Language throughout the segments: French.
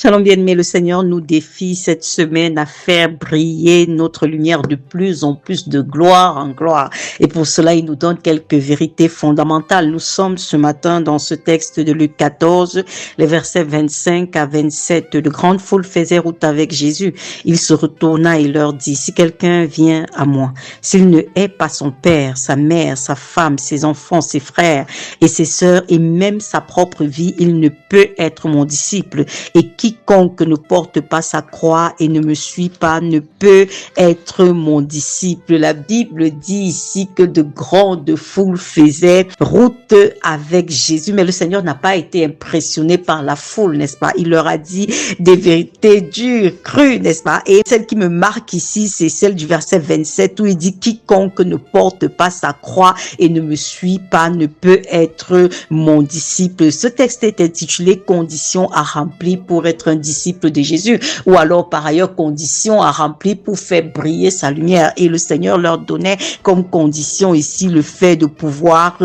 Shalom bien-aimés, le Seigneur nous défie cette semaine à faire briller notre lumière de plus en plus de gloire en gloire. Et pour cela, il nous donne quelques vérités fondamentales. Nous sommes ce matin dans ce texte de Luc 14, les versets 25 à 27. De grandes foules faisaient route avec Jésus. Il se retourna et leur dit, si quelqu'un vient à moi, s'il ne hait pas son père, sa mère, sa femme, ses enfants, ses frères et ses sœurs et même sa propre vie, il ne peut être mon disciple. Et quiconque ne porte pas sa croix et ne me suit pas ne peut être mon disciple. La Bible dit ici que de grandes foules faisaient route avec Jésus, mais le Seigneur n'a pas été impressionné par la foule, n'est-ce pas? Il leur a dit des vérités dures, crues, n'est-ce pas? Et celle qui me marque ici, c'est celle du verset 27 où il dit quiconque ne porte pas sa croix et ne me suit pas ne peut être mon disciple. Ce texte est intitulé Conditions à remplir pour être un disciple de Jésus, ou alors par ailleurs conditions à remplir pour faire briller sa lumière. Et le Seigneur leur donnait comme condition ici le fait de pouvoir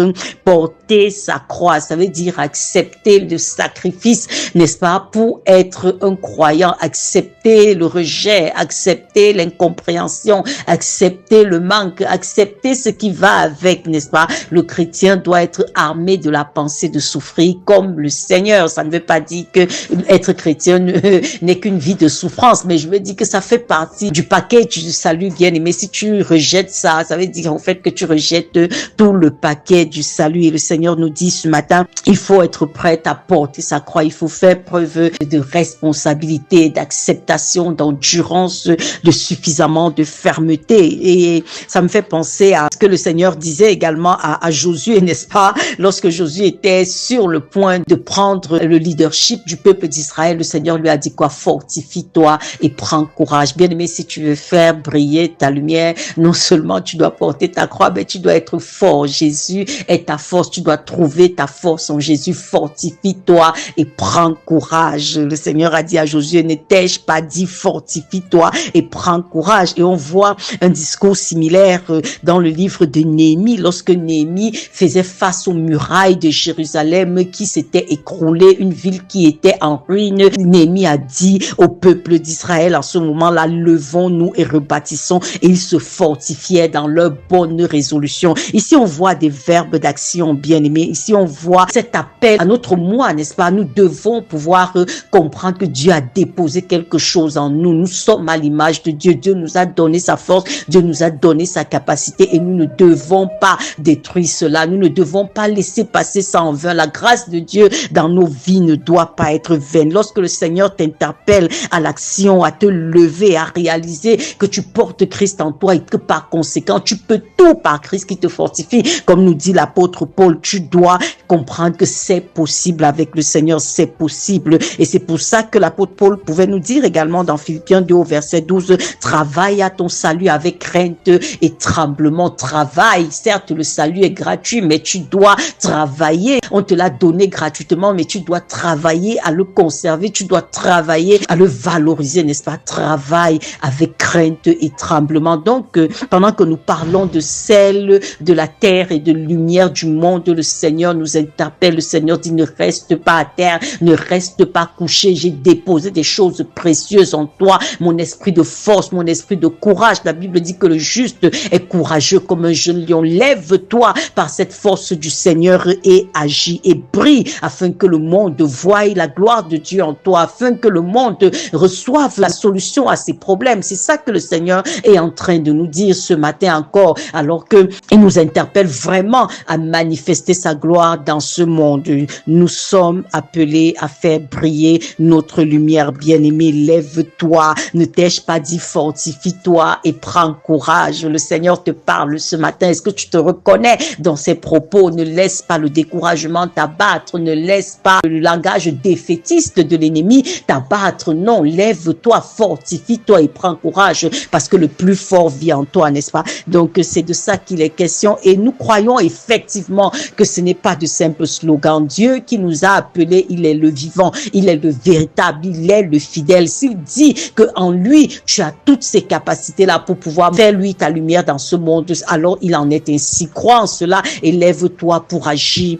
porter sa croix, ça veut dire accepter le sacrifice, n'est-ce pas, pour être un croyant, accepter le rejet, accepter l'incompréhension, accepter le manque, accepter ce qui va avec, n'est-ce pas? Le chrétien doit être armé de la pensée de souffrir comme le Seigneur. Ça ne veut pas dire que être chrétien n'est qu'une vie de souffrance, mais je veux dire que ça fait partie du package du salut, bien aimé. Si tu rejettes ça, ça veut dire en fait que tu rejettes tout le paquet du salut. Et le Seigneur nous dit ce matin, il faut être prêt à porter sa croix, il faut faire preuve de responsabilité, d'acceptation, d'endurance, de suffisamment de fermeté. Et ça me fait penser à ce que le Seigneur disait également à Josué, n'est-ce pas? Lorsque Josué était sur le point de prendre le leadership du peuple d'Israël, le Seigneur lui a dit quoi? Fortifie-toi et prends courage. Bien aimé, si tu veux faire briller ta lumière, non seulement tu dois porter ta croix, mais tu dois être fort. Jésus est ta force. Tu dois trouver ta force en Jésus. Fortifie-toi et prends courage. Le Seigneur a dit à Josué, ne t'ai-je pas dit fortifie-toi et prends courage? Et on voit un discours similaire dans le livre de Néhémie, lorsque Néhémie faisait face aux murailles de Jérusalem qui s'étaient écroulées, une ville qui était en ruine. Néhémie a dit au peuple d'Israël en ce moment-là, levons-nous et rebâtissons, et ils se fortifiaient dans leur bonne résolution. Ici, on voit des verbes d'action, bien-aimés. Ici, on voit cet appel à notre moi, n'est-ce pas? Nous devons pouvoir comprendre que Dieu a déposé quelque chose en nous. Nous sommes à l'image de Dieu. Dieu nous a donné sa force, Dieu nous a donné sa capacité, et nous ne devons pas détruire cela. Nous ne devons pas laisser passer ça en vain. La grâce de Dieu dans nos vies ne doit pas être vaine. Lorsque le Seigneur t'interpelle à l'action, à te lever, à réaliser que tu portes Christ en toi et que par conséquent, tu peux tout par Christ qui te fortifie. Comme nous dit l'apôtre Paul, tu dois comprendre que c'est possible avec le Seigneur, c'est possible. Et c'est pour ça que l'apôtre Paul pouvait nous dire également dans Philippiens 2 au verset 12, travaille à ton salut avec crainte et tremblement. Travaille. Certes, le salut est gratuit, mais tu dois travailler. On te l'a donné gratuitement, mais tu dois travailler à le conserver, tu dois travailler à le valoriser, n'est-ce pas? Travaille avec crainte et tremblement. Donc, pendant que nous parlons de sel de la terre et de lumière du monde, le Seigneur nous interpelle. Le Seigneur dit, ne reste pas à terre, ne reste pas couché. J'ai déposé des choses précieuses en toi, mon esprit de force, mon esprit de courage. La Bible dit que le juste est courageux comme un jeune lion. Lève-toi par cette force du Seigneur et agis et brille afin que le monde voie la gloire de Dieu en toi, afin que le monde reçoive la solution à ses problèmes. C'est ça que le Seigneur est en train de nous dire ce matin encore, alors que il nous interpelle vraiment à manifester sa gloire dans ce monde. Nous sommes appelés à faire briller notre lumière. Bien-aimé, lève-toi, ne t'ai-je pas dit fortifie-toi et prends courage. Le Seigneur te parle ce matin. Est-ce que tu te reconnais dans ses propos? Ne laisse pas le découragement t'abattre, ne laisse pas le langage défaitiste de l'ennemi t'abattre. Non, lève-toi, fortifie-toi et prends courage, parce que le plus fort vit en toi, n'est-ce pas? Donc c'est de ça qu'il est question, et nous croyons effectivement que ce n'est pas de simple slogan. Dieu qui nous a appelés, il est le vivant, il est le véritable, il est le fidèle. S'il dit qu'en lui, tu as toutes ces capacités-là pour pouvoir faire lui ta lumière dans ce monde, alors il en est ainsi. Crois en cela et lève-toi pour agir,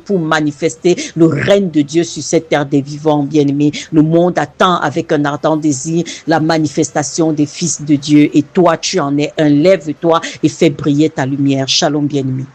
pour manifester le règne de Dieu sur cette terre des vivants, bien-aimés. Le monde attend avec un ardent désir la manifestation des fils de Dieu et toi, tu en es un. Lève-toi et fais briller ta lumière. Shalom, bien-aimés.